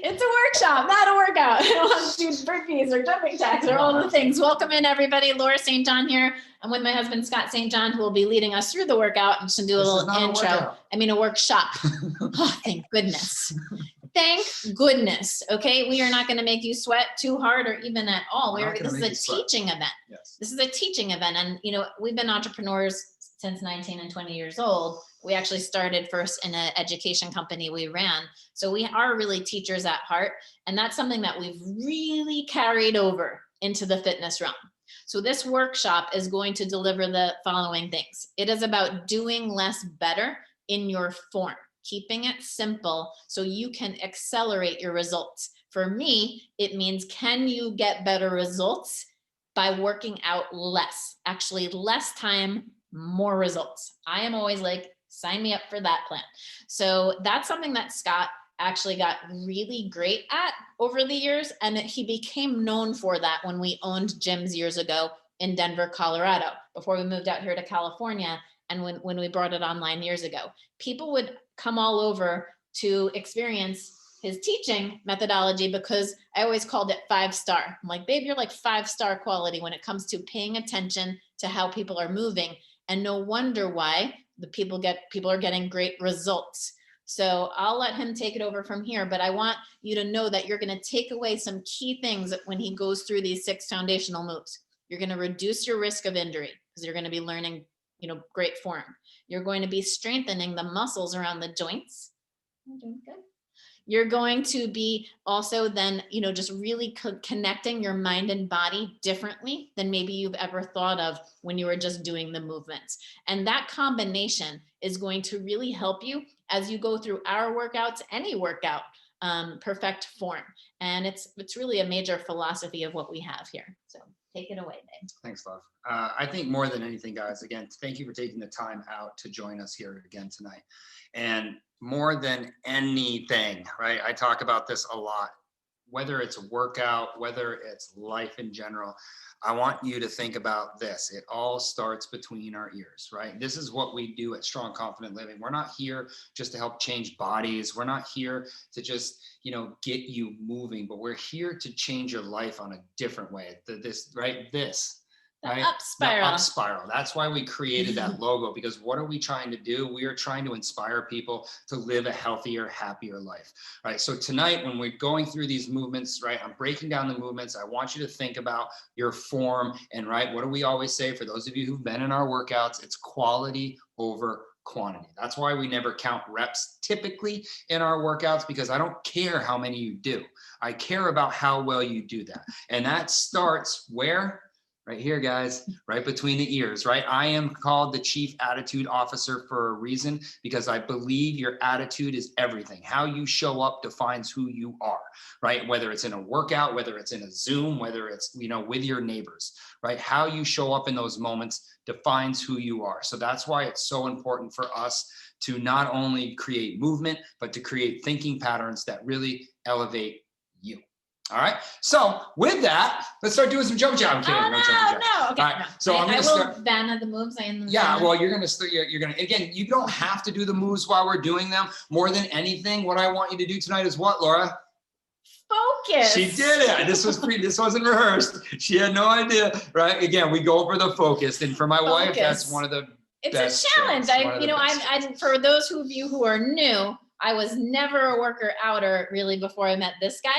It's a workshop, not a workout. I don't want to do burpees or jumping jacks or all the things. Welcome in, everybody. Laura St. John here. I'm with my husband, Scott St. John, who will be leading us through the workout. I'm just going to do a little intro. A workshop. Oh, thank goodness. Thank goodness. Okay. We are not going to make you sweat too hard or even at all. This is a teaching event. Yes. This is a teaching event. And, you know, we've been entrepreneurs since 19 and 20 years old. We actually started first in an education company we ran. So we are really teachers at heart. And that's something that we've really carried over into the fitness realm. So this workshop is going to deliver the following things. It is about doing less better in your form, keeping it simple so you can accelerate your results. For me, it means, can you get better results by working out less? Actually, less time, more results. I am always like, sign me up for that plan. So that's something that Scott actually got really great at over the years. And he became known for that when we owned gyms years ago in Denver, Colorado, before we moved out here to California. And when we brought it online years ago, people would come all over to experience his teaching methodology because I always called it 5-star. I'm like, babe, you're like 5-star quality when it comes to paying attention to how people are moving. And no wonder why people are getting great results. So I'll let him take it over from here, but I want you to know that you're going to take away some key things when he goes through these 6 foundational moves. You're going to reduce your risk of injury because you're going to be learning, great form. You're going to be strengthening the muscles around the joints. I'm doing good. You're going to be also then, just really connecting your mind and body differently than maybe you've ever thought of when you were just doing the movements. And that combination is going to really help you as you go through our workouts, any workout, perfect form. And it's really a major philosophy of what we have here. So take it away, babe. Thanks, love. I think more than anything, guys, again, thank you for taking the time out to join us here again tonight. And more than anything, right? I talk about this a lot, whether it's a workout, whether it's life in general. I want you to think about this. It all starts between our ears, right? This is what we do at Strong Confident Living. We're not here just to help change bodies. We're not here to just, get you moving, but we're here to change your life on a different way. This. The up spiral. The up spiral. That's why we created that logo, because what are we trying to do? We are trying to inspire people to live a healthier, happier life, right? So tonight, when we're going through these movements, right, I'm breaking down the movements. I want you to think about your form and, right, what do we always say for those of you who've been in our workouts? It's quality over quantity. That's why we never count reps typically in our workouts, because I don't care how many you do. I care about how well you do that. And that starts where? Right here, guys, right between the ears, right? I am called the Chief Attitude Officer for a reason, because I believe your attitude is everything. How you show up defines who you are, right? Whether it's in a workout, whether it's in a Zoom, whether it's, with your neighbors, right? How you show up in those moments defines who you are. So that's why it's so important for us to not only create movement, but to create thinking patterns that really elevate you. All right. So with that, let's start doing some jump jab. I'm kidding. Oh, no. Okay. Right. No. So I will ban the moves. Well, you're going to start. You're going to, again, you don't have to do the moves while we're doing them. More than anything, what I want you to do tonight is what, Laura? Focus. She did it. This wasn't rehearsed. She had no idea. Right. Again, we go for the focus. And for my wife, that's one of the best. It's a challenge. For those of you who are new, I was never a worker outer really before I met this guy.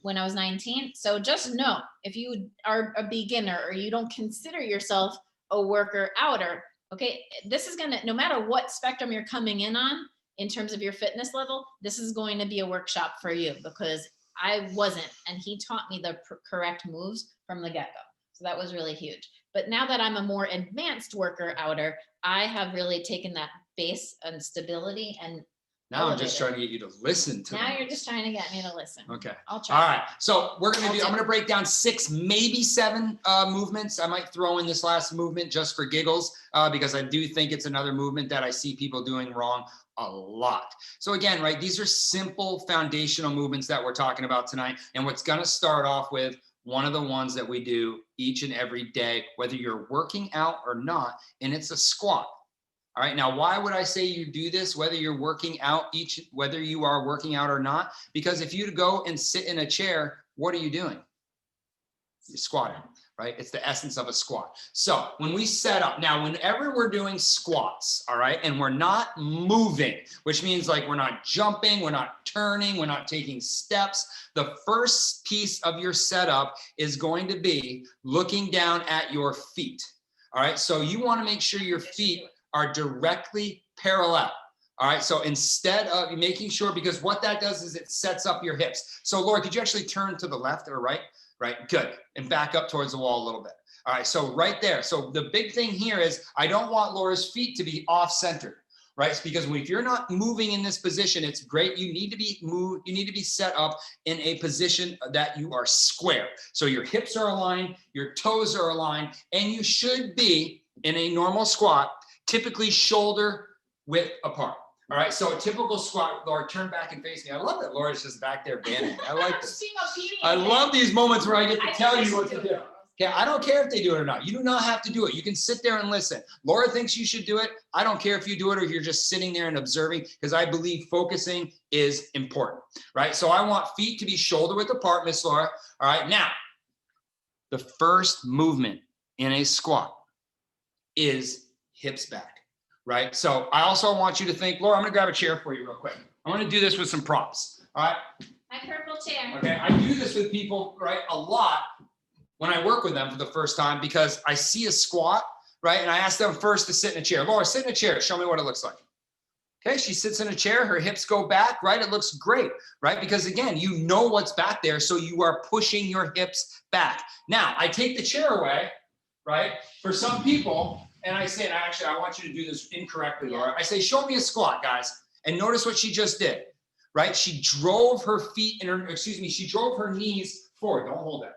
When I was 19. So just know, if you are a beginner or you don't consider yourself a worker outer, okay, this is gonna, no matter what spectrum you're coming in on, in terms of your fitness level, this is going to be a workshop for you, because I wasn't, and he taught me the correct moves from the get-go. So that was really huge. But now that I'm a more advanced worker outer, I have really taken that base and stability and now I'm just trying to get you to listen to Now you're just trying to get me to listen. Okay. I'll try. All right. So I'm going to break down 6, maybe 7 movements. I might throw in this last movement just for giggles, because I do think it's another movement that I see people doing wrong a lot. So again, right, these are simple foundational movements that we're talking about tonight. And what's going to start off with one of the ones that we do each and every day, whether you're working out or not, and it's a squat. All right. Now, why would I say you do this, whether you're working out whether you are working out or not? Because if you go and sit in a chair, what are you doing? You're squatting, right? It's the essence of a squat. So when we set up, now, whenever we're doing squats, all right, and we're not moving, which means like we're not jumping, we're not turning, we're not taking steps, the first piece of your setup is going to be looking down at your feet. All right. So you want to make sure your feet are directly parallel. All right. So instead of making sure, because what that does is it sets up your hips. So Laura, could you actually turn to the left or right? Right. Good. And back up towards the wall a little bit. All right. So right there. So the big thing here is I don't want Laura's feet to be off center. Right. It's because if you're not moving in this position, it's great. You need to be moved. You need to be set up in a position that you are square. So your hips are aligned, your toes are aligned, and you should be in a normal squat, typically shoulder width apart. All right. So a typical squat, Laura, turn back and face me. I love that Laura's just back there banding. I like this. I love these moments where I get to tell you what to do. Okay, I don't care if they do it or not. You do not have to do it. You can sit there and listen. Laura thinks you should do it. I don't care if you do it or if you're just sitting there and observing, because I believe focusing is important, right? So I want feet to be shoulder width apart, Miss Laura. All right, now, the first movement in a squat is hips back, right? So I also want you to think, Laura, I'm gonna grab a chair for you real quick. I'm gonna do this with some props, all right? My purple chair. Okay, I do this with people, right, a lot when I work with them for the first time, because I see a squat, right? And I ask them first to sit in a chair. Laura, sit in a chair. Show me what it looks like. Okay, she sits in a chair. Her hips go back, right? It looks great, right? Because again, you know what's back there, so you are pushing your hips back. Now, I take the chair away, right? For some people, and I say, and actually, I want you to do this incorrectly, Laura. I say, show me a squat, guys. And notice what she just did, right? She drove her feet, she drove her knees forward. Don't hold that.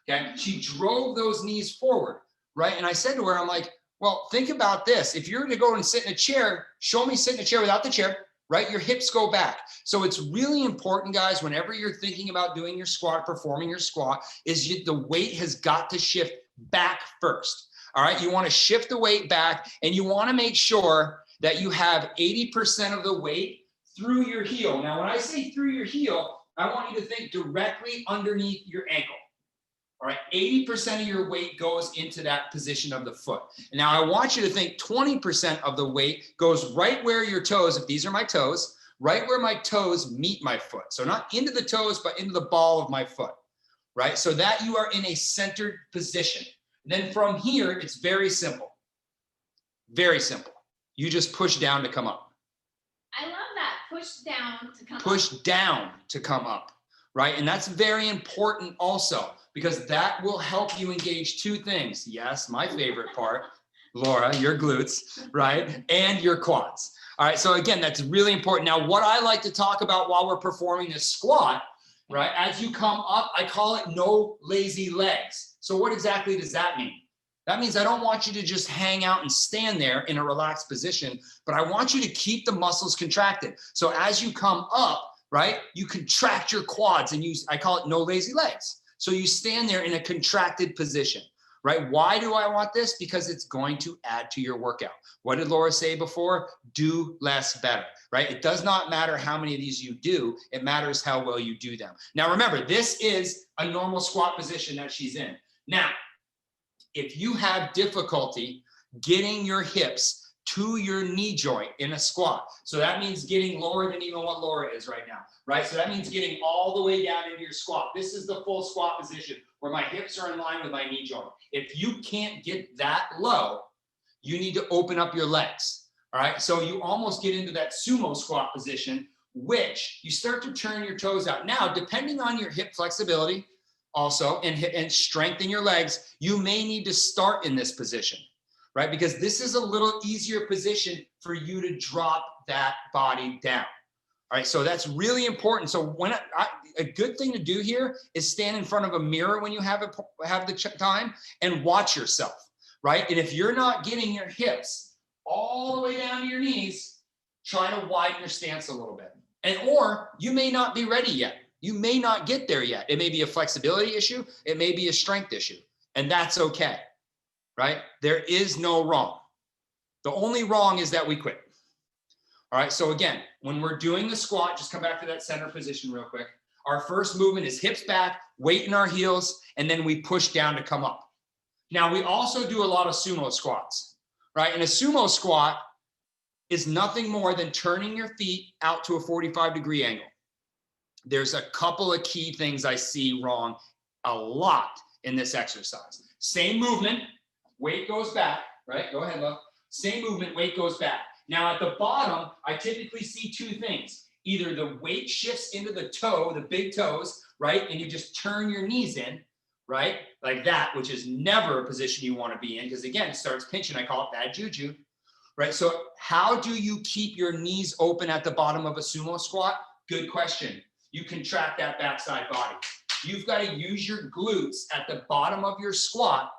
Okay, she drove those knees forward, right? And I said to her, I'm like, well, think about this. If you're to go and sit in a chair, show me sit in a chair without the chair, right? Your hips go back. So it's really important, guys, whenever you're thinking about doing your squat, performing your squat, the weight has got to shift back first. All right, you want to shift the weight back, and you want to make sure that you have 80% of the weight through your heel. Now, when I say through your heel, I want you to think directly underneath your ankle. All right, 80% of your weight goes into that position of the foot. And now I want you to think 20% of the weight goes right where your toes, if these are my toes, right where my toes meet my foot. So not into the toes, but into the ball of my foot, right? So that you are in a centered position. Then from here, it's very simple. Very simple. You just push down to come up. I love that. Push down to come up. Push down to come up, right? And that's very important also, because that will help you engage two things. Yes, my favorite part, Laura, your glutes, right? And your quads. All right, so again, that's really important. Now, what I like to talk about while we're performing this squat, right? As you come up, I call it no lazy legs. So what exactly does that mean? That means I don't want you to just hang out and stand there in a relaxed position, but I want you to keep the muscles contracted. So as you come up, right, you contract your quads and I call it no lazy legs. So you stand there in a contracted position, right? Why do I want this? Because it's going to add to your workout. What did Laura say before? Do less better, right? It does not matter how many of these you do. It matters how well you do them. Now, remember, this is a normal squat position that she's in. Now, if you have difficulty getting your hips to your knee joint in a squat, so that means getting lower than even what Laura is right now, right? So that means getting all the way down into your squat. This is the full squat position where my hips are in line with my knee joint. If you can't get that low, you need to open up your legs, all right? So you almost get into that sumo squat position, which you start to turn your toes out. Now, depending on your hip flexibility also and strength in your legs, you may need to start in this position, right? Because this is a little easier position for you to drop that body down. All right, so that's really important. So when a good thing to do here is stand in front of a mirror when you have the time and watch yourself, right? And if you're not getting your hips all the way down to your knees, try to widen your stance a little bit. Or you may not be ready yet. You may not get there yet. It may be a flexibility issue. It may be a strength issue, and that's okay. Right? There is no wrong. The only wrong is that we quit. All right, so again, when we're doing the squat, just come back to that center position real quick. Our first movement is hips back, weight in our heels, and then we push down to come up. Now, we also do a lot of sumo squats, right? And a sumo squat is nothing more than turning your feet out to a 45-degree angle. There's a couple of key things I see wrong a lot in this exercise. Same movement, weight goes back, right? Go ahead, love. Same movement, weight goes back. Now at the bottom, I typically see two things. Either the weight shifts into the toe, the big toes, right? And you just turn your knees in, right? Like that, which is never a position you want to be in, because again, it starts pinching. I call it bad juju, right? So how do you keep your knees open at the bottom of a sumo squat? Good question. You contract that backside body. You've got to use your glutes at the bottom of your squat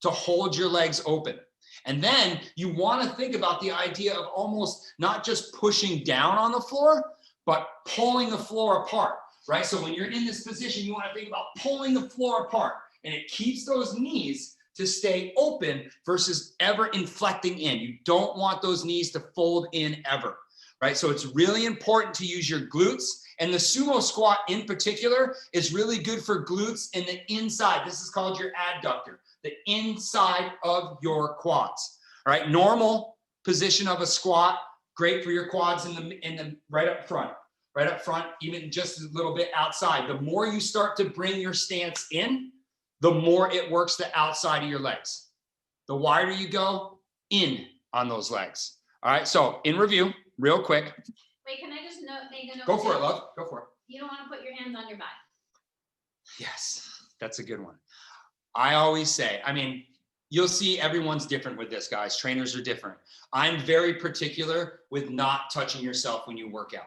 to hold your legs open. And then you want to think about the idea of almost not just pushing down on the floor, but pulling the floor apart, right? So when you're in this position, you want to think about pulling the floor apart, and it keeps those knees to stay open versus ever inflecting in. You don't want those knees to fold in ever, right? So it's really important to use your glutes, and the sumo squat in particular is really good for glutes in the inside. This is called your adductor, the inside of your quads. All right, normal position of a squat, great for your quads in the right up front, even just a little bit outside. The more you start to bring your stance in, the more it works the outside of your legs. The wider you go, in on those legs. All right, so in review, real quick. Wait, can I just make a note? Go for it, love. Go for it. You don't want to put your hands on your back. Yes, that's a good one. I always say, I mean, you'll see everyone's different with this, guys. Trainers are different. I'm very particular with not touching yourself when you work out.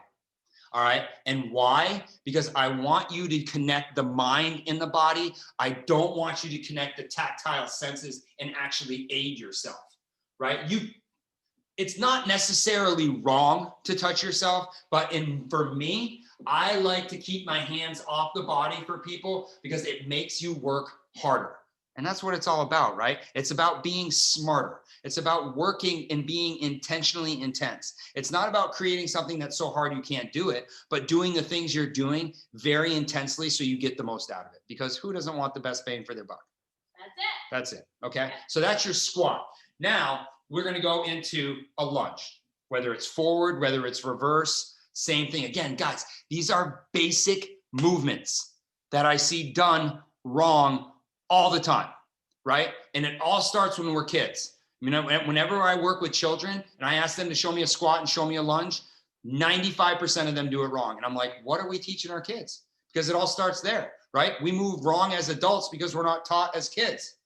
All right. And why? Because I want you to connect the mind in the body. I don't want you to connect the tactile senses and actually aid yourself, right? It's not necessarily wrong to touch yourself, but for me, I like to keep my hands off the body for people because it makes you work harder. And that's what it's all about, right? It's about being smarter. It's about working and being intentionally intense. It's not about creating something that's so hard you can't do it, but doing the things you're doing very intensely so you get the most out of it. Because who doesn't want the best bang for their buck? That's it. Okay. So that's your squat. Now we're going to go into a lunge, whether it's forward, whether it's reverse, same thing. Again, guys, these are basic movements that I see done wrong all the time, right? And it all starts when we're kids. You know, whenever I work with children and I ask them to show me a squat and show me a lunge, 95% of them do it wrong. And I'm like, what are we teaching our kids? Because it all starts there, right? We move wrong as adults because we're not taught as kids.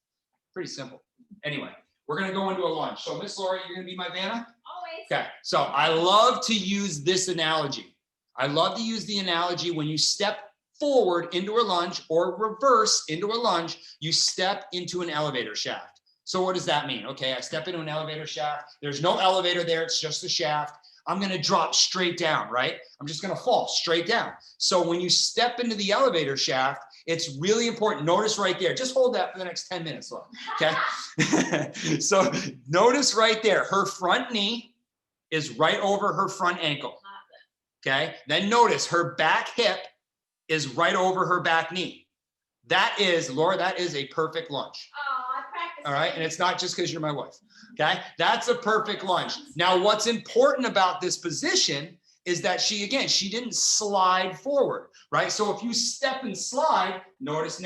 Pretty simple. Anyway, we're going to go into a lunge. So Miss Laura, you're going to be my Vanna? Always. Okay. So I love to use this analogy. I love to use the analogy when you step forward into a lunge or reverse into a lunge, you step into an elevator shaft. So what does that mean? Okay, I step into an elevator shaft. There's no elevator there. It's just a shaft. I'm going to drop straight down, right? I'm just going to fall straight down. So when you step into the elevator shaft, it's really important. Notice right there. Just hold that for the next 10 minutes. Look, okay? So notice right there. Her front knee is right over her front ankle. Okay? Then notice her back hip is right over her back knee. That is, Laura, that is a perfect lunge. Oh, I practiced. All right. And it's not just because you're my wife. Okay. That's a perfect lunge. Now, what's important about this position is that she didn't slide forward, right? So if you step and slide, notice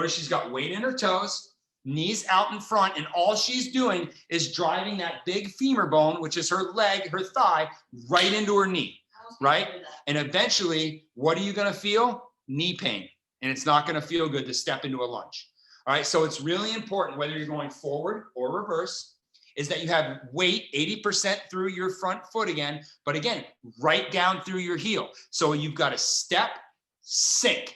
she's got weight in her toes, knees out in front, and all she's doing is driving that big femur bone, which is her leg, her thigh, right into her knee. Right? And eventually, what are you going to feel? Knee pain. And it's not going to feel good to step into a lunge. All right. So it's really important, whether you're going forward or reverse, is that you have weight 80% through your front foot again, but again, right down through your heel. So you've got to step, sink.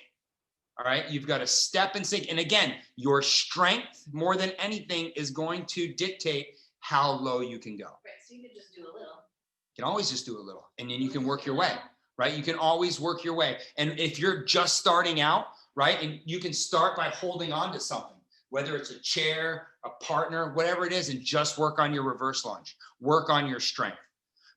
All right. You've got to step and sink. And again, your strength more than anything is going to dictate how low you can go. Right. So you could just do a little. You can always just do a little, and then you can work your way, right? You can always work your way. And if you're just starting out, right, and you can start by holding on to something. whether it's a chair, a partner, whatever it is, and just work on your reverse lunge. Work on your strength.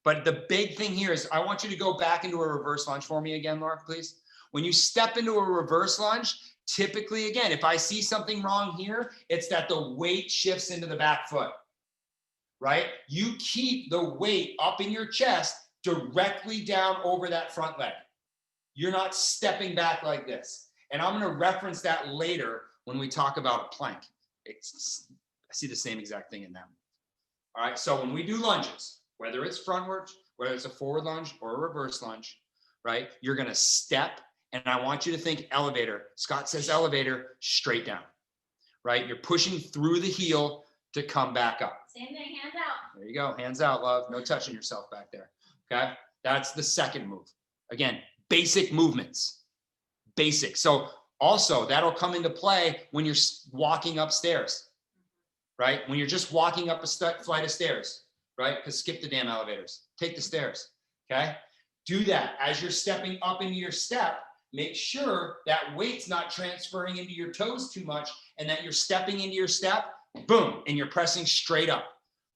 But the big thing here is I want you to go back into a reverse lunge for me again, Laura, please. When you step into a reverse lunge, typically, again, if I see something wrong here, it's that the weight shifts into the back foot, right? You keep the weight up in your chest directly down over that front leg. You're not stepping back like this. And I'm going to reference that later when we talk about a plank. I see the same exact thing in them. All right, so when we do lunges, whether it's frontward, whether it's a forward lunge or a reverse lunge, right? You're going to step, and I want you to think elevator. Scott says elevator, straight down, right? You're pushing through the heel to come back up. Same thing, hands out. There you go, hands out, love. No touching yourself back there, okay? That's the second move. Again, basic movements, basic. So also that'll come into play when you're walking upstairs, right? When you're just walking up a flight of stairs, right? Because skip the damn elevators, take the stairs, okay? Do that as you're stepping up into your step. Make sure that weight's not transferring into your toes too much and that you're stepping into your step, boom, and you're pressing straight up.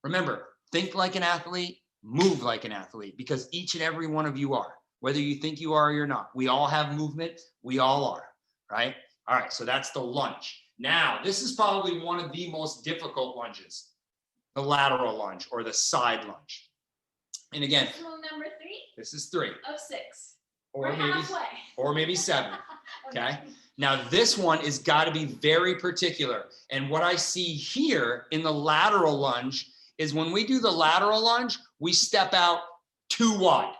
Remember, think like an athlete, move like an athlete, because each and every one of you are, whether you think you are or you're not. We all have movement, we all are, right? All right, so that's the lunge. Now, this is probably one of the most difficult lunges, the lateral lunge or the side lunge. And again, Move number 3 this is 3 of 6. or We're halfway. maybe 7, okay? Now, this one is got to be very particular. And what I see here in the lateral lunge is when we do the lateral lunge, we step out too wide.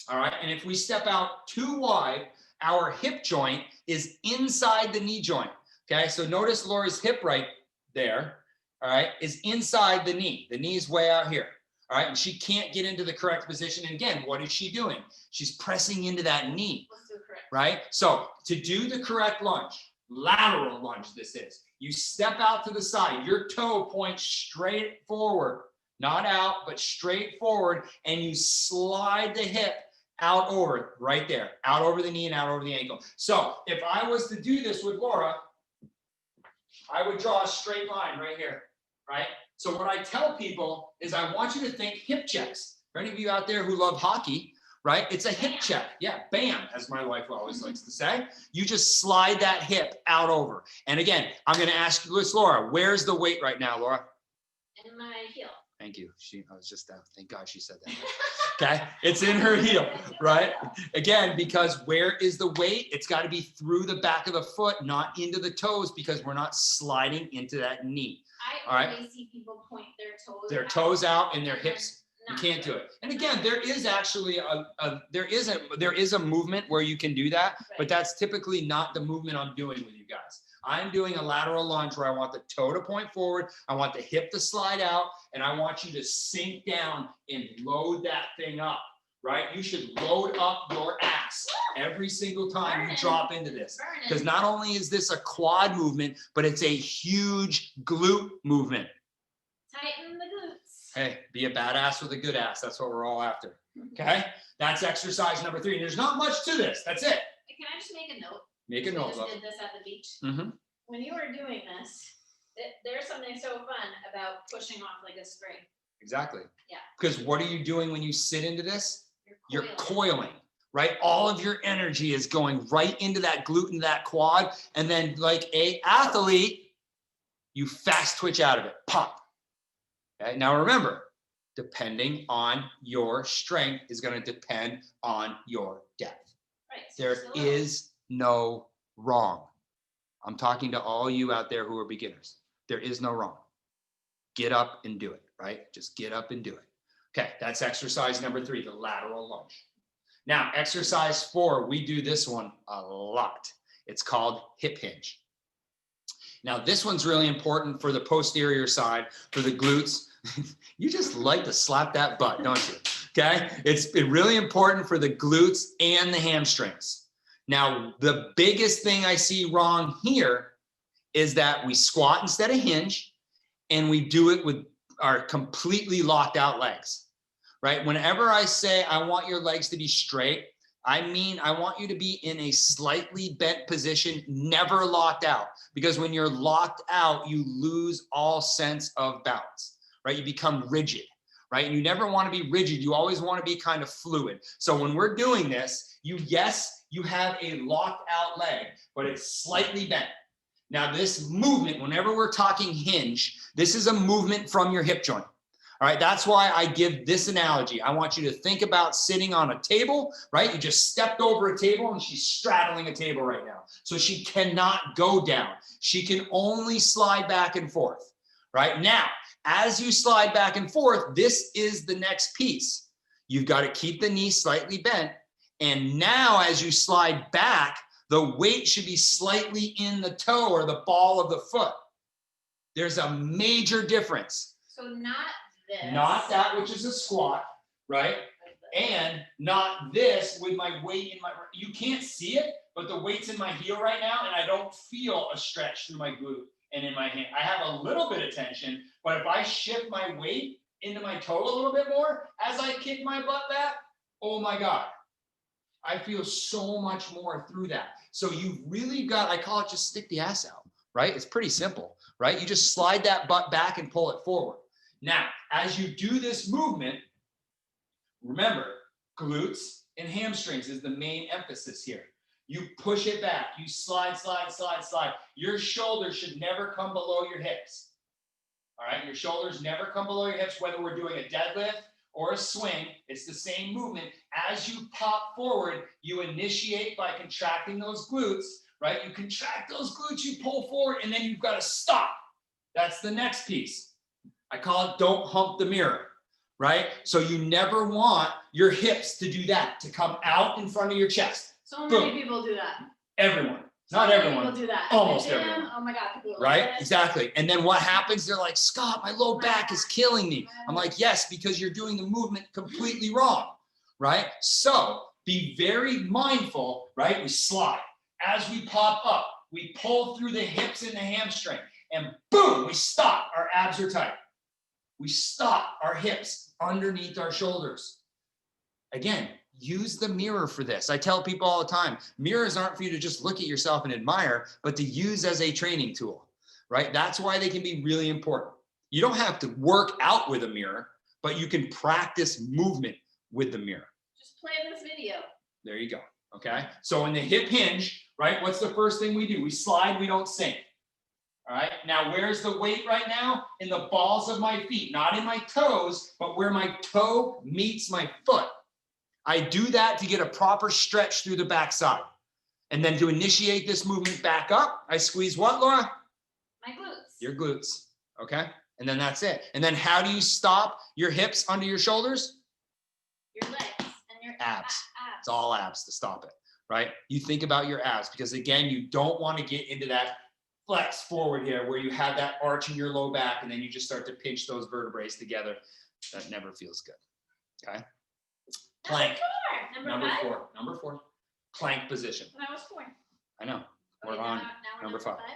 All right. And if we step out too wide, our hip joint is inside the knee joint. Okay. So notice Laura's hip right there. All right. Is inside the knee. The knee is way out here. All right. And she can't get into the correct position. And again, what is she doing? She's pressing into that knee. Let's do it correct. Right? So to do the correct lunge, lateral lunge this is, you step out to the side, your toe points straight forward, not out, but straight forward, and you slide the hip out over, right there, out over the knee and out over the ankle. So if I was to do this with Laura, I would draw a straight line right here, right? So what I tell people is I want you to think hip checks. For any of you out there who love hockey, right? It's a hip check. Yeah, bam, as my wife always likes to say. You just slide that hip out over. And again, I'm going to ask you this, Laura, where's the weight right now, Laura? In my heel. Thank you. I was just, thank God she said that. Okay, it's in her heel, right? Again, because where is the weight? It's got to be through the back of the foot, not into the toes, because we're not sliding into that knee. I always see people point their toes out and their hips. You can't do it. And again, there is actually there is a movement where you can do that, but that's typically not the movement I'm doing with you guys. I'm doing a lateral lunge where I want the toe to point forward, I want the hip to slide out, and I want you to sink down and load that thing up, right? You should load up your ass every single time you drop into this. Because not only is this a quad movement, but it's a huge glute movement. Tighten the glutes. Hey, be a badass with a good ass. That's what we're all after. Okay? That's exercise number 3. And there's not much to this. That's it. Can I just make a note? Make a note, We love. just did this at the beach. Mm-hmm. When you were doing this, there's something so fun about pushing off like a spring. Exactly. Yeah. Because what are you doing when you sit into this? You're coiling. coiling, right? All of your energy is going right into that glute and that quad. And then like a athlete, you fast twitch out of it. Pop. Okay? Now remember, depending on your strength is going to depend on your depth. Right. So There slow. is no wrong. I'm talking to all you out there who are beginners. There is no wrong. Get up and do it, right? Just get up and do it. Okay, that's exercise number 3, the lateral lunge. Now, exercise 4, we do this one a lot. It's called hip hinge. Now, this one's really important for the posterior side, for the glutes. You just like to slap that butt, don't you? Okay, it's really important for the glutes and the hamstrings. Now, the biggest thing I see wrong here is that we squat instead of hinge, and we do it with our completely locked out legs, right? Whenever I say I want your legs to be straight, I mean, I want you to be in a slightly bent position, never locked out, because when you're locked out, you lose all sense of balance, right? You become rigid, right? And you never want to be rigid. You always want to be kind of fluid. So when we're doing this, yes, you have a locked out leg, but it's slightly bent. Now this movement, whenever we're talking hinge, this is a movement from your hip joint. All right, that's why I give this analogy. I want you to think about sitting on a table, right? You just stepped over a table and she's straddling a table right now. So she cannot go down. She can only slide back and forth, right? Now, as you slide back and forth, this is the next piece. You've got to keep the knee slightly bent. And now as you slide back, the weight should be slightly in the toe or the ball of the foot. There's a major difference. So not this. Not that, which is a squat, right? And not this with my weight in my, you can't see it, but the weight's in my heel right now and I don't feel a stretch through my glute and in my hand. I have a little bit of tension, but if I shift my weight into my toe a little bit more as I kick my butt back, oh my God, I feel so much more through that. So you've really got, I call it just stick the ass out, right? It's pretty simple, right? You just slide that butt back and pull it forward. Now, as you do this movement, remember, glutes and hamstrings is the main emphasis here. You push it back, you slide, slide, slide, slide. Your shoulders should never come below your hips. All right, your shoulders never come below your hips, whether we're doing a deadlift or a swing, it's the same movement. As you pop forward, you initiate by contracting those glutes, right? You contract those glutes, you pull forward, and then you've got to stop. That's the next piece. I call it don't hump the mirror, right? So you never want your hips to do that, to come out in front of your chest. So many people do that. Everyone. Not everyone. People do that. Almost everyone. Oh my God. People right? Exactly. And then what happens? They're like, Scott, my low back is killing me. I'm like, yes, because you're doing the movement completely wrong, right? So be very mindful, right? We slide. As we pop up, we pull through the hips and the hamstring, and boom, we stop. Our abs are tight. We stop our hips underneath our shoulders. Again, use the mirror for this. I tell people all the time, mirrors aren't for you to just look at yourself and admire, but to use as a training tool, right? That's why they can be really important. You don't have to work out with a mirror, but you can practice movement with the mirror. Just play this video. There you go, okay? So in the hip hinge, right, what's the first thing we do? We slide, we don't sink. All right, now where's the weight right now? In the balls of my feet, not in my toes, but where my toe meets my foot. I do that to get a proper stretch through the backside. And then to initiate this movement back up, I squeeze what, Laura? My glutes. Your glutes, okay? And then that's it. And then how do you stop your hips under your shoulders? Your legs and your abs. It's all abs to stop it, right? You think about your abs because again, you don't want to get into that flex forward here where you have that arch in your low back and then you just start to pinch those vertebrae together. That never feels good, okay? Plank. Number four. Plank position. When I was 4. I know. We're Okay, on now we're number 5. 5.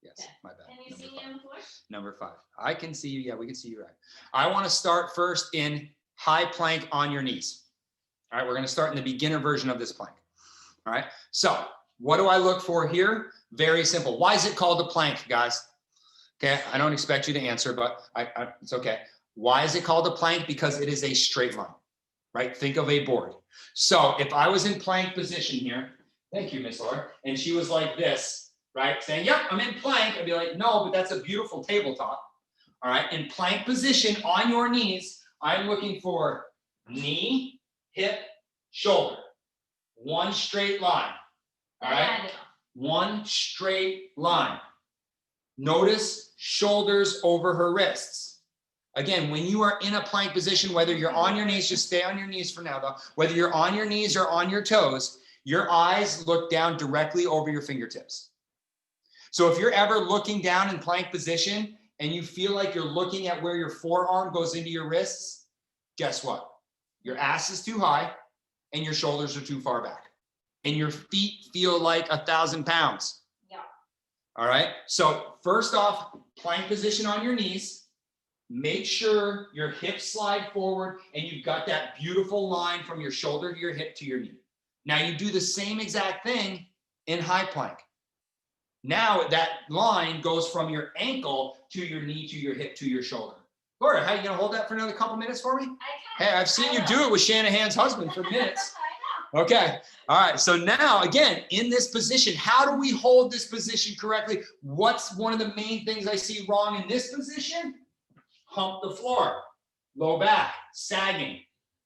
Yes, Okay. my bad. Can you Number see me 5. on the floor? Number 5. I can see you. Yeah, we can see you right. I want to start first in high plank on your knees. All right, we're going to start in the beginner version of this plank. All right. So what do I look for here? Very simple. Why is it called a plank, guys? Okay. I don't expect you to answer, but it's okay. Why is it called a plank? Because it is a straight line, right? Think of a board. So if I was in plank position here, thank you, Miss Laura, and she was like this, right? Saying, yep, I'm in plank. I'd be like, no, but that's a beautiful tabletop. All right. In plank position on your knees, I'm looking for knee, hip, shoulder. One straight line. All right. One straight line. Notice shoulders over her wrists. Again, when you are in a plank position, whether you're on your knees, just stay on your knees for now though, whether you're on your knees or on your toes, your eyes look down directly over your fingertips. So if you're ever looking down in plank position and you feel like you're looking at where your forearm goes into your wrists, guess what? Your ass is too high and your shoulders are too far back. And your feet feel like 1,000 pounds. Yeah. All right. So first off, plank position on your knees. Make sure your hips slide forward and you've got that beautiful line from your shoulder to your hip to your knee. Now you do the same exact thing in high plank. Now that line goes from your ankle to your knee, to your hip, to your shoulder. Laura, how are you going to hold that for another couple minutes for me? Hey, I've seen you do it with Shanahan's husband for minutes. Okay. All right. So now, again, in this position, how do we hold this position correctly? What's one of the main things I see wrong in this position? Hump the floor, low back, sagging.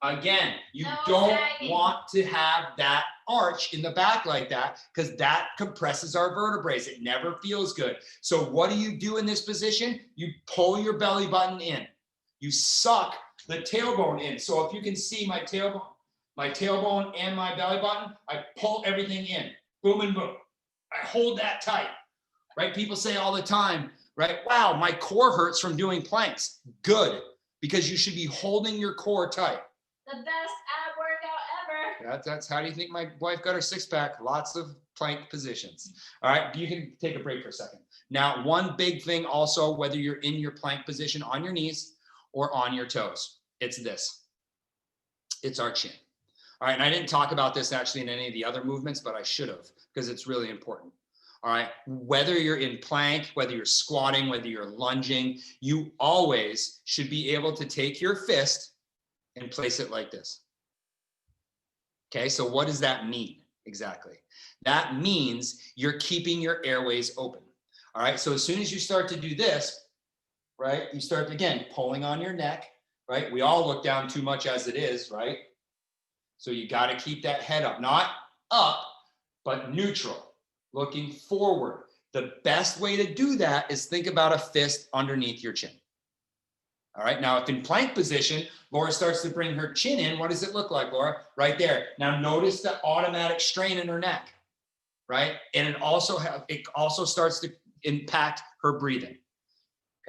Again, you don't want to have that arch in the back like that because that compresses our vertebrae. It never feels good. So what do you do in this position? You pull your belly button in. You suck the tailbone in. So if you can see my tailbone and my belly button, I pull everything in. Boom and boom. I hold that tight, right? People say all the time, right? Wow, my core hurts from doing planks. Good, because you should be holding your core tight. The best ab workout ever. That's how do you think my wife got her six-pack? Lots of plank positions. All right, you can take a break for a second. Now, one big thing also, whether you're in your plank position on your knees or on your toes, it's this. It's our chin. All right, and I didn't talk about this actually in any of the other movements, but I should have because it's really important. All right, whether you're in plank, whether you're squatting, whether you're lunging, you always should be able to take your fist and place it like this. Okay, so what does that mean exactly? That means you're keeping your airways open. All right, so as soon as you start to do this, right, you start again pulling on your neck, right? We all look down too much as it is, right? So you got to keep that head up, not up, but neutral, looking forward. The best way to do that is think about a fist underneath your chin. All right, now if in plank position, Laura starts to bring her chin in, what does it look like, Laura? Right there. Now notice the automatic strain in her neck, right? And it also starts to impact her breathing.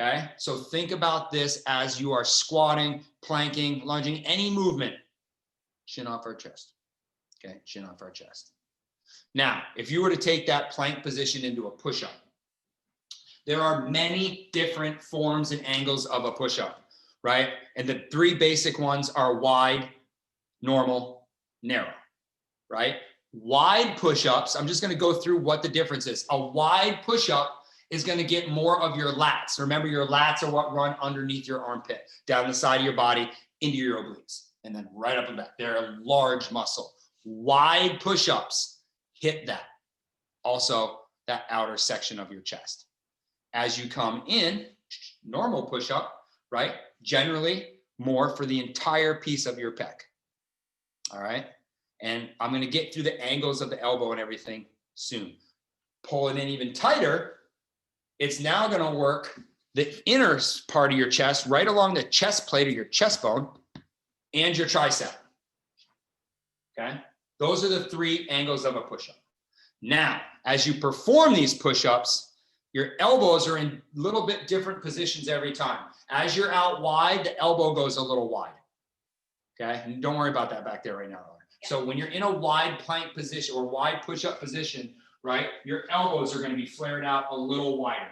Okay, so think about this as you are squatting, planking, lunging, any movement. Chin off our chest. Okay, chin off our chest. Now, if you were to take that plank position into a push-up, there are many different forms and angles of a push-up, right? And the three basic ones are wide, normal, narrow, right? Wide push-ups, I'm just going to go through what the difference is. A wide push-up is going to get more of your lats. Remember, your lats are what run underneath your armpit, down the side of your body, into your obliques, and then right up and back. They're a large muscle. Wide push-ups hit that. Also, that outer section of your chest. As you come in, normal push-up, right? Generally, more for the entire piece of your pec. All right? And I'm going to get through the angles of the elbow and everything soon. Pull it in even tighter. It's now going to work the inner part of your chest, right along the chest plate or your chest bone, and your tricep. Okay? Those are the three angles of a push-up. Now, as you perform these push-ups, your elbows are in a little bit different positions every time. As you're out wide, the elbow goes a little wide. Okay? And don't worry about that back there right now. Yeah. So when you're in a wide plank position or wide push-up position, right, your elbows are going to be flared out a little wider.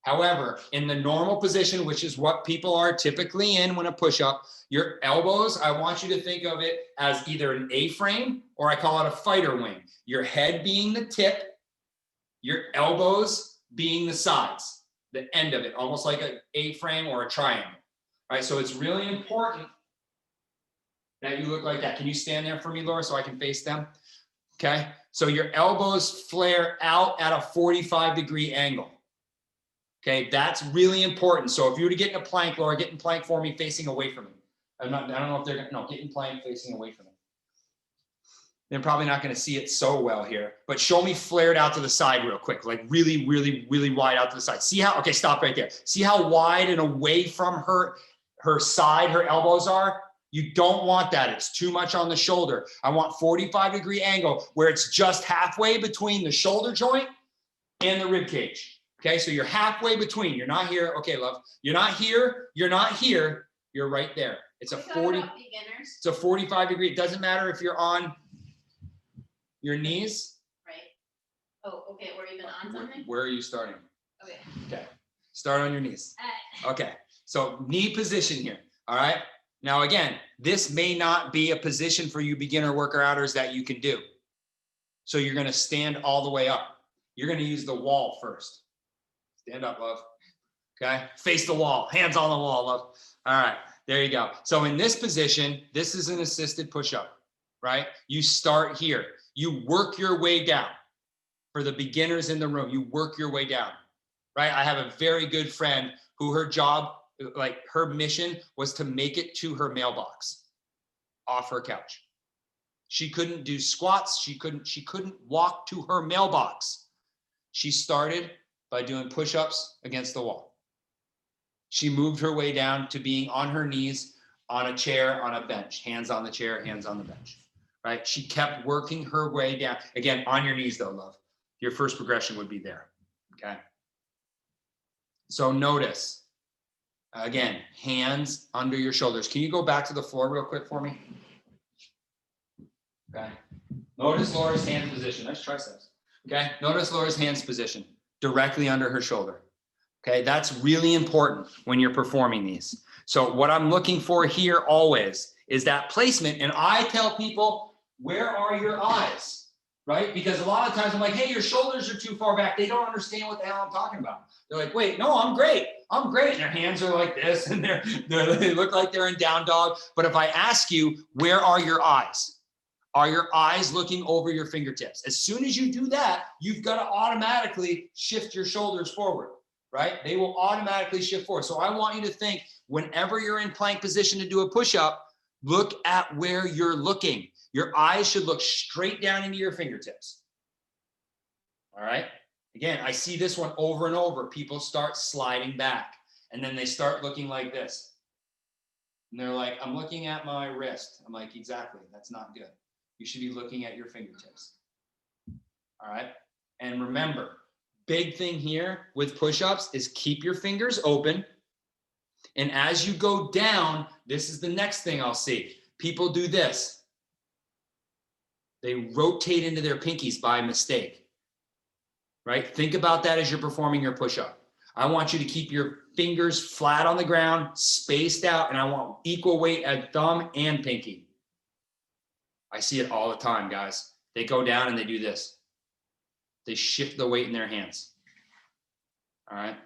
However, in the normal position, which is what people are typically in when a push-up, your elbows, I want you to think of it as either an A-frame or I call it a fighter wing. Your head being the tip, your elbows being the sides, the end of it, almost like an A-frame or a triangle. All right, so it's really important that you look like that. Can you stand there for me, Laura, so I can face them? Okay, so your elbows flare out at a 45-degree angle. Okay, that's really important. So if you were to get in a plank, Laura, get in plank for me facing away from me. I don't know if they're gonna, no, get in plank facing away from me. They're probably not gonna see it so well here, but show me flared out to the side real quick, like really, really, really wide out to the side. See how, okay, stop right there. See how wide and away from her side, her elbows are? You don't want that. It's too much on the shoulder. I want 45-degree angle where it's just halfway between the shoulder joint and the rib cage. Okay, so you're halfway between. You're not here. Okay, love. You're not here. You're not here. You're right there. It's a 40. It's a 45-degree. It doesn't matter if you're on your knees. Right. Oh, okay. Or even on something. Where are you starting? Okay. Okay. Start on your knees. Okay. So knee position here. All right. Now, again, this may not be a position for you beginner worker outers that you can do. So you're going to stand all the way up. You're going to use the wall first. Stand up, love. Okay. Face the wall, hands on the wall, love. All right. There you go. So in this position, this is an assisted push-up, right? You start here. You work your way down. For the beginners in the room, you work your way down, right? I have a very good friend who her job, like her mission was to make it to her mailbox off her couch. She couldn't do squats. She couldn't walk to her mailbox. She started by doing push-ups against the wall. She moved her way down to being on her knees, on a chair, on a bench, hands on the chair, hands on the bench, right? She kept working her way down. Again, on your knees though, love. Your first progression would be there, okay? So notice, again, hands under your shoulders. Can you go back to the floor real quick for me? Okay. Notice Laura's hand position. Nice triceps. Okay. Notice Laura's hands position directly under her shoulder. Okay. That's really important when you're performing these. So what I'm looking for here always is that placement. And I tell people, where are your eyes? Right? Because a lot of times I'm like, hey, your shoulders are too far back. They don't understand what the hell I'm talking about. They're like, wait, no, I'm great. I'm great. And their hands are like this and they look like they're in down dog. But if I ask you, where are your eyes? Are your eyes looking over your fingertips? As soon as you do that, you've got to automatically shift your shoulders forward, right? They will automatically shift forward. So I want you to think, whenever you're in plank position to do a push-up, look at where you're looking. Your eyes should look straight down into your fingertips. All right? Again, I see this one over and over. People start sliding back, and then they start looking like this. And they're like, I'm looking at my wrist. I'm like, exactly, that's not good. You should be looking at your fingertips. All right. And remember, big thing here with push-ups is keep your fingers open. And as you go down, this is the next thing I'll see. People do this. They rotate into their pinkies by mistake. Right? Think about that as you're performing your push-up. I want you to keep your fingers flat on the ground, spaced out, and I want equal weight at thumb and pinky. I see it all the time, guys. They go down and they do this. They shift the weight in their hands. All right.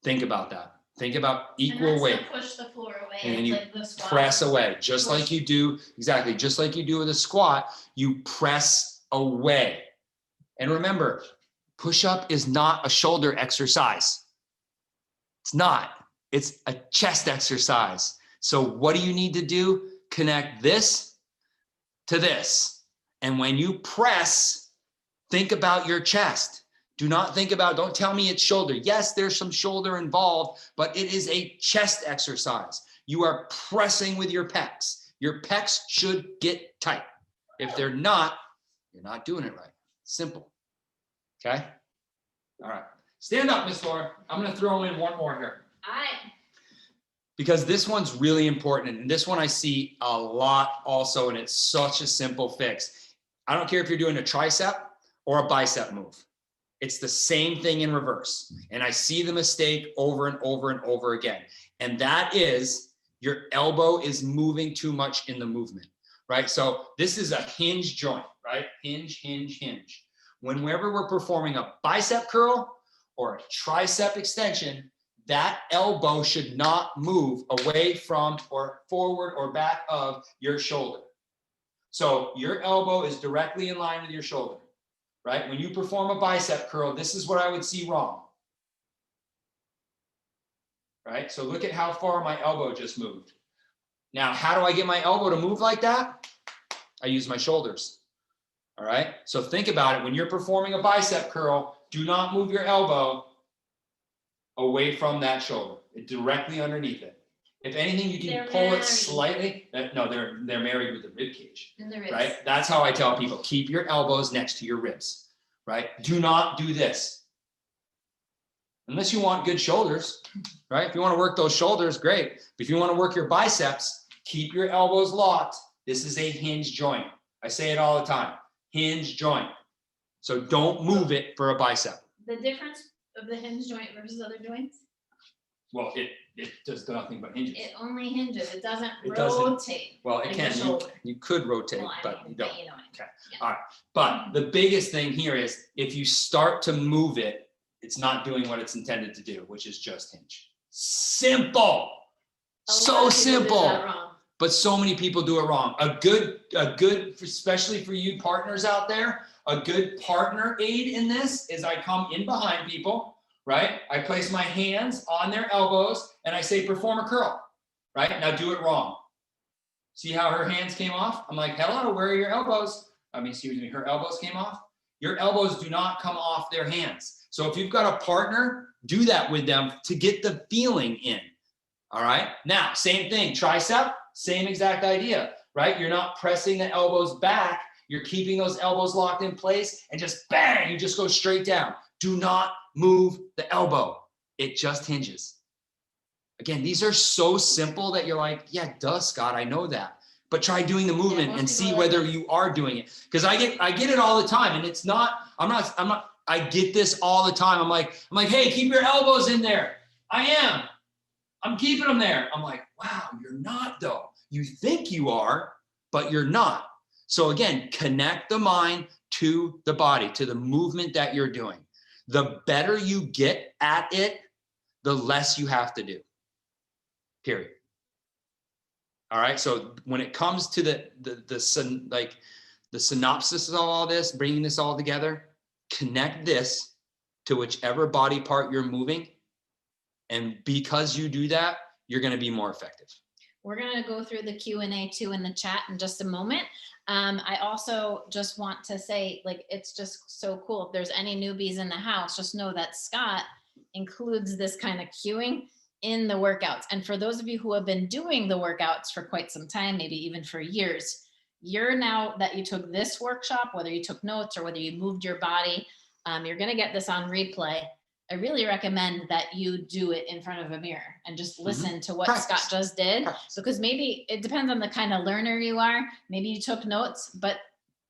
Think about that. Think about equal weight. Push the floor away. And then you press away, just like you do. Exactly. Just like you do with a squat, you press away. And remember, push-up is not a shoulder exercise. It's not. It's a chest exercise. So what do you need to do? Connect this to this. And when you press, think about your chest. Do not think about, don't tell me it's shoulder. Yes, there's some shoulder involved, but it is a chest exercise. You are pressing with your pecs. Your pecs should get tight. If they're not, you're not doing it right. Simple. Okay? All right. Stand up, Miss Laura. I'm going to throw in one more here. All right. Because this one's really important. And this one I see a lot also, and it's such a simple fix. I don't care if you're doing a tricep or a bicep move. It's the same thing in reverse. And I see the mistake over and over and over again. And that is your elbow is moving too much in the movement, right? So this is a hinge joint, right? Hinge, hinge, hinge. Whenever we're performing a bicep curl or a tricep extension, that elbow should not move away from or forward or back of your shoulder. So your elbow is directly in line with your shoulder, right? When you perform a bicep curl, this is what I would see wrong, right? So look at how far my elbow just moved. Now, how do I get my elbow to move like that? I use my shoulders, all right? So think about it. When you're performing a bicep curl, do not move your elbow away from that shoulder, directly underneath it. If anything, you can pull it slightly. No, they're married with the rib cage, right? That's how I tell people, keep your elbows next to your ribs, right? Do not do this. Unless you want good shoulders, right? If you want to work those shoulders, great. But if you want to work your biceps, keep your elbows locked. This is a hinge joint. I say it all the time, hinge joint. So don't move it for a bicep. The difference of the hinge joint versus other joints? Well, it does nothing but hinges. It only hinges. It doesn't It doesn't. rotate. Well, it like can. the shoulder. You could rotate, Well, I but mean, you don't. but you know what I mean. Okay. Yeah. All right. But the biggest thing here is if you start to move it, it's not doing what it's intended to do, which is just hinge. Simple. A lot So of people do simple. that wrong. But so many people do it wrong. A good, especially for you partners out there, a good partner aid in this is I come in behind people, right? I place my hands on their elbows and I say, perform a curl, right? Now do it wrong. See how her hands came off? I'm like, hello, where are your elbows? Excuse me, her elbows came off. Your elbows do not come off their hands. So if you've got a partner, do that with them to get the feeling in. All right. Now, same thing, tricep, same exact idea, right? You're not pressing the elbows back. You're keeping those elbows locked in place and just bang, you just go straight down. Do not move the elbow. It just hinges. Again, these are so simple that you're like, yeah, duh, Scott, I know that. But try doing the movement and see whether you are doing it. Because I get it all the time. And it's not, I get this all the time. I'm like, hey, keep your elbows in there. I'm keeping them there. I'm like, wow, you're not though. You think you are, but you're not. So again, connect the mind to the body, to the movement that you're doing. The better you get at it, the less you have to do. Period. All right. So when it comes to the synopsis of all this, bringing this all together, connect this to whichever body part you're moving. And because you do that, you're going to be more effective. We're going to go through the Q&A too in the chat in just a moment. I also just want to say, like, it's just so cool. If there's any newbies in the house, just know that Scott includes this kind of cueing in the workouts. And for those of you who have been doing the workouts for quite some time, maybe even for years, you're now that you took this workshop, whether you took notes or whether you moved your body, you're going to get this on replay. I really recommend that you do it in front of a mirror and just listen to what Scott just did, because maybe it depends on the kind of learner you are. Maybe you took notes, but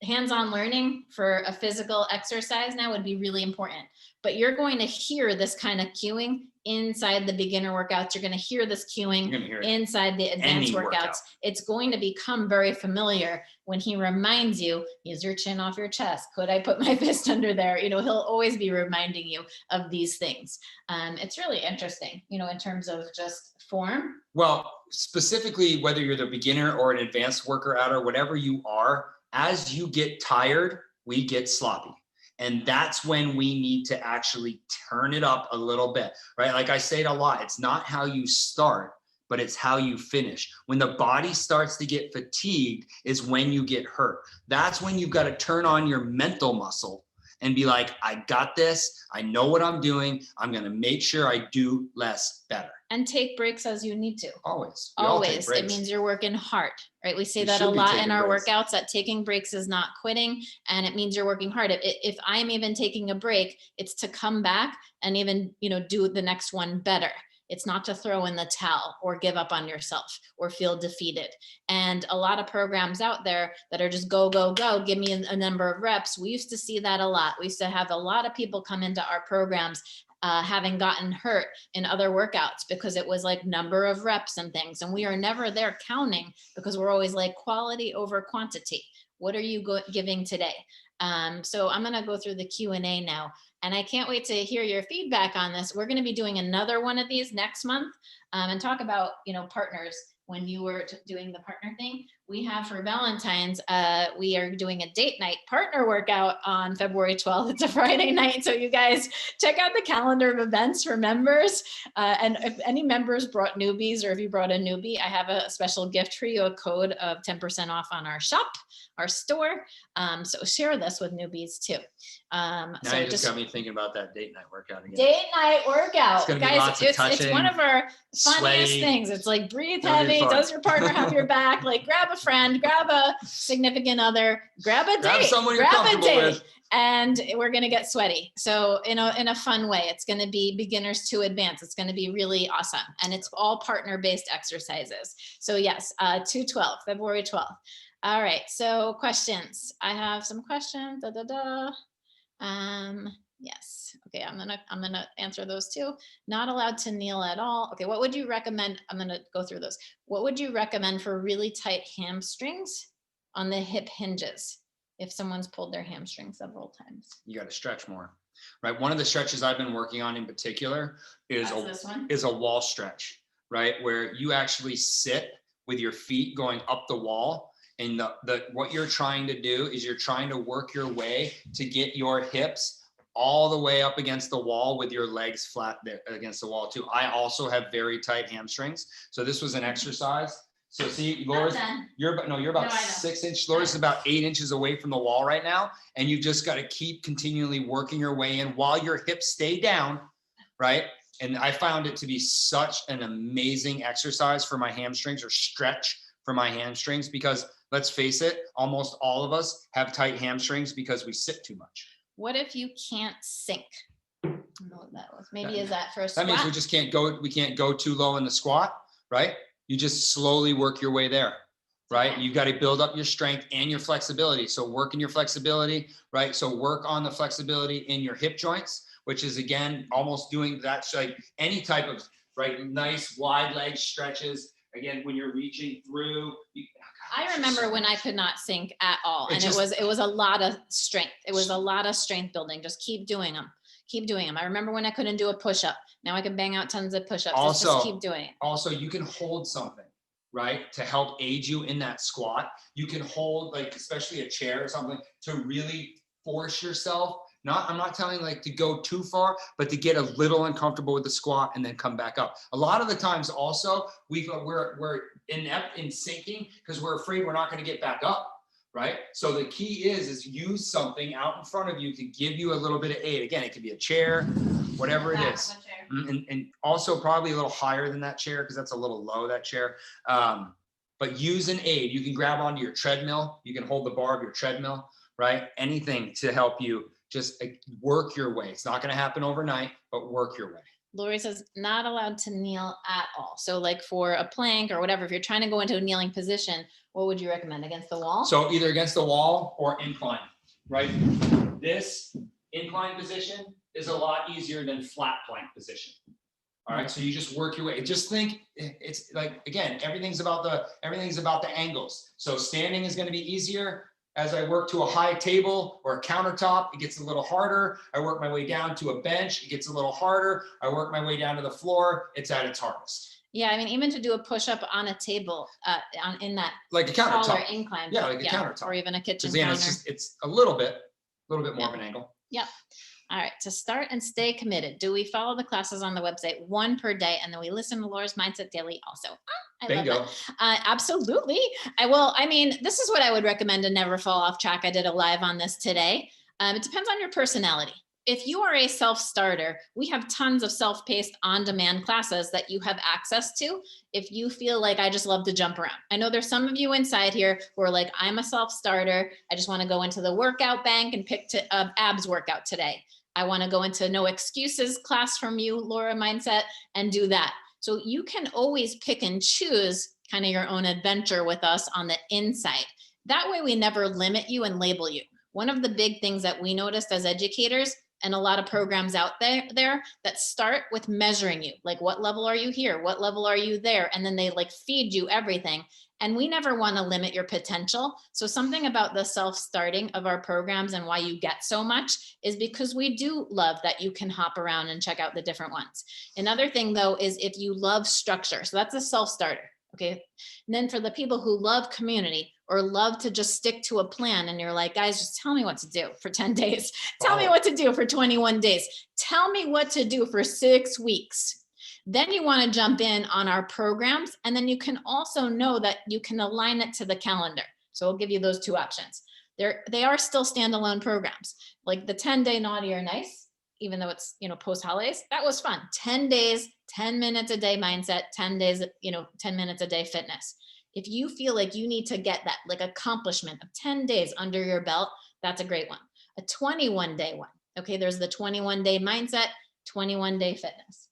hands-on learning for a physical exercise now would be really important. But you're going to hear this kind of cueing inside the beginner workouts. You're going to hear this cueing inside the advanced workouts. It's going to become very familiar when he reminds you, is your chin off your chest? Could I put my fist under there? You know, he'll always be reminding you of these things. It's really interesting, you know, in terms of just form. Well, specifically, whether you're the beginner or an advanced worker out or whatever you are, as you get tired, we get sloppy. And that's when we need to actually turn it up a little bit, right? Like I say it a lot, it's not how you start, but it's how you finish. When the body starts to get fatigued is when you get hurt. That's when you've got to turn on your mental muscle and be like, I got this. I know what I'm doing. I'm going to make sure I do less better. And take breaks as you need to. Always. Always. It means you're working hard, right? We say that a lot in our workouts, that taking breaks is not quitting, and it means you're working hard. If I'm even taking a break, it's to come back and even, you know, do the next one better. It's not to throw in the towel or give up on yourself or feel defeated. And a lot of programs out there that are just go, go, go, give me a number of reps. We used to see that a lot. We used to have a lot of people come into our programs having gotten hurt in other workouts because it was like number of reps and things. And we are never there counting because we're always like quality over quantity. What are you giving today? So I'm going to go through the Q&A now. And I can't wait to hear your feedback on this. We're going to be doing another one of these next month and talk about, you know, partners. When you were doing the partner thing, we have for Valentine's, we are doing a date night partner workout on February 12th. It's a Friday night. So you guys check out the calendar of events for members. And if any members brought newbies, or if you brought a newbie, I have a special gift for you, a code of 10% off on our shop, our store. So share this with newbies too. Now you just got me thinking about that date night workout again. Date night workout. Guys, it's one of our funniest things. It's like breathe heavy. Does your partner have your back? Like grab a friend, grab a significant other, grab a date, grab a date. And we're going to get sweaty. So in a fun way, it's going to be beginners to advanced. It's going to be really awesome. And it's all partner-based exercises. So yes, 2/12, February 12th. All right. So questions. I have some questions. Yes. Okay. I'm gonna answer those too. Not allowed to kneel at all. Okay. What would you recommend? I'm gonna go through those. What would you recommend for really tight hamstrings on the hip hinges if someone's pulled their hamstring several times? You got to stretch more, right? One of the stretches I've been working on in particular is This one. a wall stretch, right? Where you actually sit with your feet going up the wall. And what you're trying to do is you're trying to work your way to get your hips all the way up against the wall with your legs flat there against the wall too. I also have very tight hamstrings. So this was an exercise. So see, Laura's, you're about No, I know. 6 inches. Laura's about 8 inches away from the wall right now. And you've just got to keep continually working your way in while your hips stay down, right? And I found it to be such an amazing exercise for my hamstrings, or stretch for my hamstrings, because let's face it, almost all of us have tight hamstrings because we sit too much. What if you can't sink? I don't know what that was. Maybe is that for a That means we squat? just can't go too low in the squat, right? You just slowly work your way there, right? Okay. You got to build up your strength and your flexibility. So work in your flexibility, right? So work on the flexibility in your hip joints, which is again, almost doing that, like any type of, right, nice wide leg stretches. Again, when you're reaching through. I remember when I could not sink at all. And It it was a lot of strength. It was a lot of strength building. Just keep doing them. Keep doing them. I remember when I couldn't do a push-up. Now I can bang out tons of push-ups. Also, just keep doing it. Also, you can hold something, right, to help aid you in that squat. You can hold, like, especially a chair or something, to really force yourself. I'm not telling like to go too far, but to get a little uncomfortable with the squat and then come back up. A lot of the times also we're inept in sinking because we're afraid we're not going to get back up, right? So the key is use something out in front of you to give you a little bit of aid. Again, it could be a chair, whatever it is. And also probably a little higher than that chair, because that's a little low, that chair. But use an aid. You can grab onto your treadmill. You can hold the bar of your treadmill, right? Anything to help you just work your way. It's not going to happen overnight, but work your way. Lori says not allowed to kneel at all. So like for a plank or whatever, if you're trying to go into a kneeling position, what would you recommend? Against the wall? So either against the wall or incline, right? This incline position is a lot easier than flat plank position. All right, so you just work your way. Just think, it's like, again, everything's about the angles. So standing is going to be easier. As I work to a high table or a countertop, it gets a little harder. I work my way down to a bench, it gets a little harder. I work my way down to the floor, it's at its hardest. Yeah, I mean, even to do a push-up on a table, in that like a taller countertop. incline. Yeah, like a countertop. Or even a kitchen Because counter. it's a little bit more of an angle. Yep. All right, to start and stay committed, do we follow the classes on the website, one per day, and then we listen to Laura's Mindset Daily also? I Bingo. love that. Absolutely. I mean, this is what I would recommend to never fall off track. I did a live on this today. It depends on your personality. If you are a self-starter, we have tons of self-paced on-demand classes that you have access to. If you feel like I just love to jump around. I know there's some of you inside here who are like, I'm a self-starter. I just want to go into the workout bank and pick abs workout today. I want to go into no excuses class from you, Laura Mindset, and do that. So you can always pick and choose kind of your own adventure with us on the inside. That way we never limit you and label you. One of the big things that we noticed as educators, and a lot of programs out there that start with measuring you, like what level are you here? What level are you there? And then they like feed you everything. And we never want to limit your potential. So something about the self-starting of our programs and why you get so much is because we do love that you can hop around and check out the different ones. Another thing though, is if you love structure, so that's a self-starter. Okay. And then for the people who love community or love to just stick to a plan and you're like, guys, just tell me what to do for 10 days. Tell me what to do for 21 days. Tell me what to do for 6 weeks. Then you want to jump in on our programs. And then you can also know that you can align it to the calendar. So we'll give you those two options. They are still standalone programs. Like the 10-day naughty or nice, even though it's, post holidays, that was fun. 10 days, 10 minutes a day mindset, 10 days, 10 minutes a day fitness. If you feel like you need to get that like accomplishment of 10 days under your belt, that's a great one. A 21-day one. Okay. There's the 21-day mindset, 21-day fitness.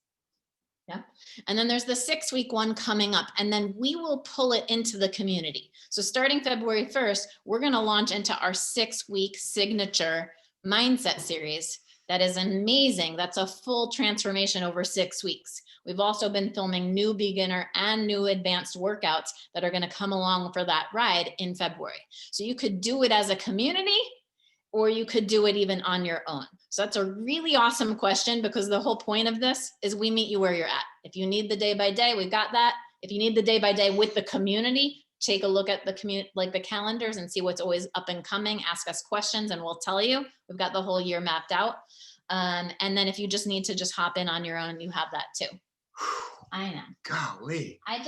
Yeah. And then there's the 6-week one coming up, and then we will pull it into the community. So starting February 1st, we're going to launch into our 6-week signature mindset series That is amazing. That's a full transformation over 6 weeks. We've also been filming new beginner and new advanced workouts that are going to come along for that ride in February. So you could do it as a community, or you could do it even on your own. So that's a really awesome question, because the whole point of this is we meet you where you're at. If you need the day by day, we've got that. If you need the day by day with the community, take a look at the community, like the calendars, and see what's always up and coming. Ask us questions and we'll tell you. We've got the whole year mapped out. And then if you just need to just hop in on your own, you have that too. I know. Golly. I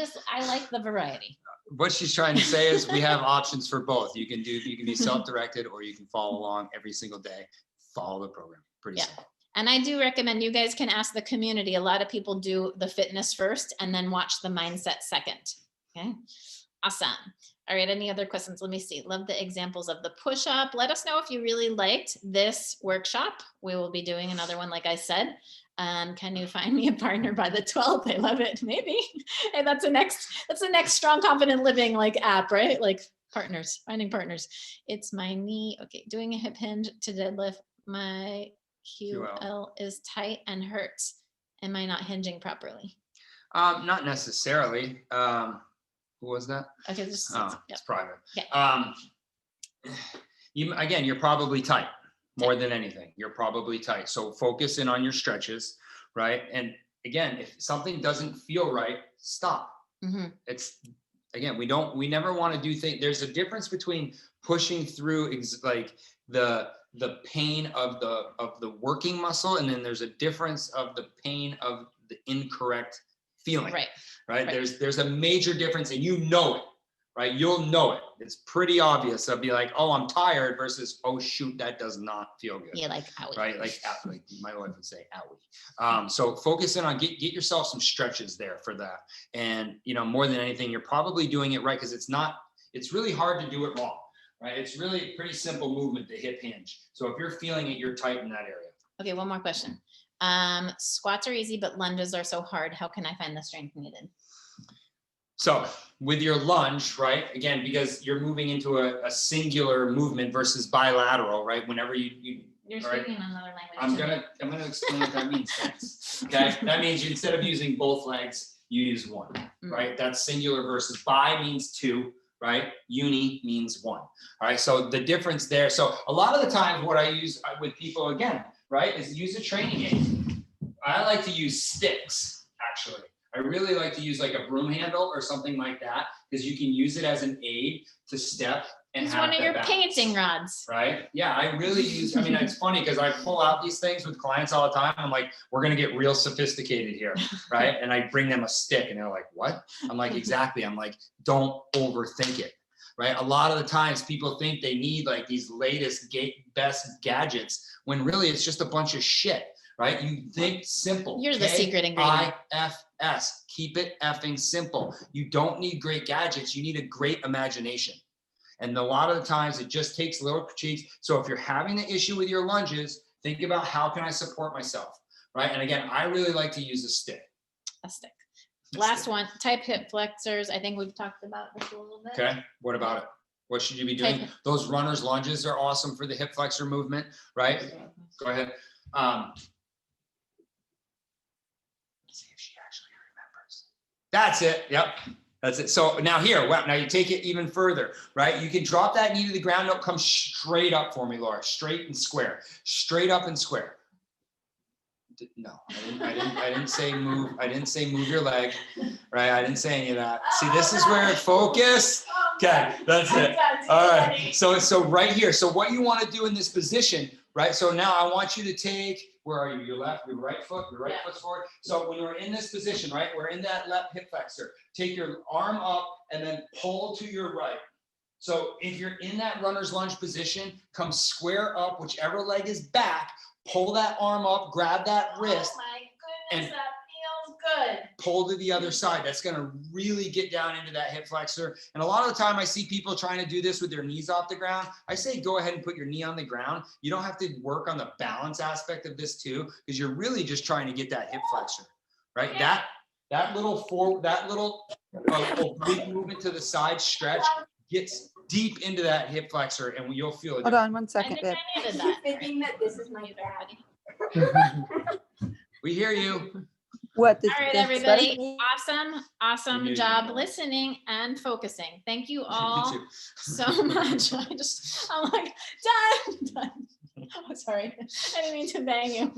like the variety. What she's trying to say is we have options for both. You can be self-directed, or you can follow along every single day. Follow the program. Pretty simple. And I do recommend you guys can ask the community. A lot of people do the fitness first and then watch the mindset second. Okay. Awesome. All right. Any other questions? Let me see. Love the examples of the push-up. Let us know if you really liked this workshop. We will be doing another one, like I said. Can you find me a partner by the 12th? I love it. Maybe. Hey, that's the next strong, confident living like app, right? Like partners, finding partners. It's my knee. Okay. Doing a hip hinge to deadlift. My QL is tight and hurts. Am I not hinging properly? Not necessarily. Who was that? Okay. It's private. Okay. You're probably tight. More than anything, you're probably tight. So focus in on your stretches, right? And again, if something doesn't feel right, stop. Mm-hmm. We never want to do things. There's a difference between pushing through like the pain of the working muscle, and then there's a difference of the pain of the incorrect feeling. Right. There's a major difference, and you know it. Right? You'll know it. It's pretty obvious. I'll be like, oh, I'm tired versus, oh, shoot, that does not feel good. Yeah, like owie. Right? Like my wife would say, owie. So focus in on, get yourself some stretches there for that. And, more than anything, you're probably doing it right, because it's really hard to do it wrong. Right? It's really a pretty simple movement, the hip hinge. So if you're feeling it, you're tight in that area. Okay, one more question. Squats are easy, but lunges are so hard. How can I find the strength needed? So with your lunge, right, again, because you're moving into a singular movement versus bilateral, right? Whenever you're speaking another language. I'm gonna explain what that means. Okay, that means instead of using both legs, you use one, right? That's singular versus bi means two, right? Uni means one. All right, so the difference there. So a lot of the times, what I use with people again, right, is use a training aid. I like to use sticks, actually. I really like to use like a broom handle or something like that, because you can use it as an aid to step and it's have one of your balance, painting rods. Right? Yeah, I really use, it's funny because I pull out these things with clients all the time. I'm like, we're going to get real sophisticated here. Right? And I bring them a stick and they're like, what? I'm like, exactly. I'm like, don't overthink it. Right? A lot of the times people think they need like these latest best gadgets, when really it's just a bunch of shit. Right? You think simple. You're the secret ingredient. IFS. Keep it effing simple. You don't need great gadgets. You need a great imagination. And a lot of the times it just takes little critiques. So if you're having the issue with your lunges, think about, how can I support myself? Right? And again, I really like to use a stick. Last one, type hip flexors. I think we've talked about this a little bit. Okay. What about it? What should you be doing? Those runner's lunges are awesome for the hip flexor movement, right? Go ahead. See if she actually remembers. That's it. Yep. That's it. So now now you take it even further, right? You can drop that knee to the ground. Don't come straight up for me, Laura. Straight and square. Straight up and square. No, I didn't say move. I didn't say move your leg, right? I didn't say any of that. See, this is where focus. Okay, that's it. All right. So right here. So what you want to do in this position, right? So now I want you to take, where are you? Your left, your right foot, your right foot's forward. So when we're in this position, right? We're in that left hip flexor. Take your arm up and then pull to your right. So if you're in that runner's lunge position, come square up, whichever leg is back, pull that arm up, grab that wrist. Oh my goodness, that feels good. Pull to the other side. That's going to really get down into that hip flexor. And a lot of the time I see people trying to do this with their knees off the ground. I say, go ahead and put your knee on the ground. You don't have to work on the balance aspect of this too, because you're really just trying to get that hip flexor, right? Yeah. That little oblique movement to the side stretch gets deep into that hip flexor, and you'll feel it. Hold on one second, babe. I needed that. Thinking that this is my body. We hear you. What? All right, everybody. Stephanie? Awesome hear you. job listening and focusing. Thank you Me all too. so much. I'm like, done. Oh, sorry. I didn't mean to bang you.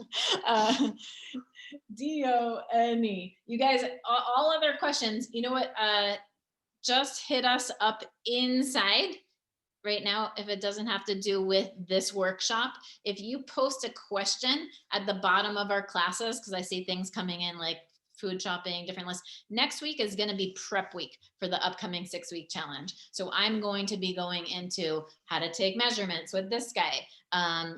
D-O-N-E. You guys, all other questions, you know what? Just hit us up inside right now if it doesn't have to do with this workshop. If you post a question at the bottom of our classes, because I see things coming in like food shopping, different lists. Next week is going to be prep week for the upcoming 6-week challenge. So I'm going to be going into how to take measurements with this guy.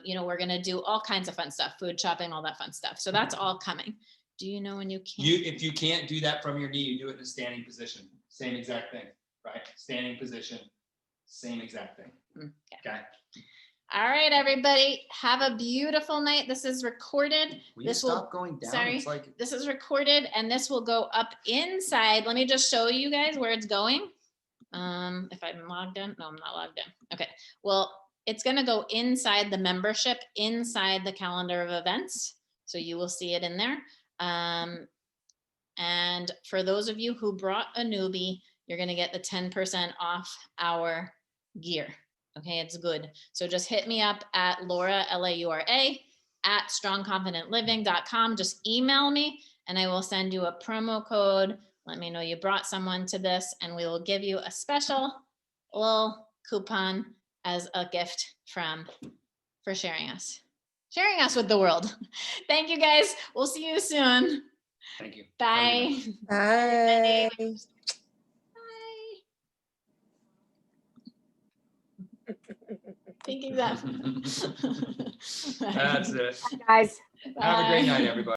You know, we're going to do all kinds of fun stuff, food shopping, all that fun stuff. So that's all coming. Do you know when you can? If you can't do that from your knee, you do it in a standing position. Same exact thing, right? Standing position, same exact thing. Okay. All right, everybody, have a beautiful night. This is recorded. Will you This stop going down? sorry. It's like, This is recorded and this will go up inside. Let me just show you guys where it's going. If I'm logged in, no, I'm not logged in. Okay, well, it's gonna go inside the membership, inside the calendar of events. So you will see it in there. And for those of you who brought a newbie, you're gonna get the 10% off our gear. Okay, it's good. So just hit me up at Laura, L-A-U-R-A, at strongconfidentliving.com. Just email me and I will send you a promo code. Let me know you brought someone to this and we will give you a special little coupon as a gift for sharing us with the world. Thank you guys. We'll see you soon. thank you. Bye. Hi. Bye. Thinking that. That's it. Guys. Have a great Bye. night, everybody.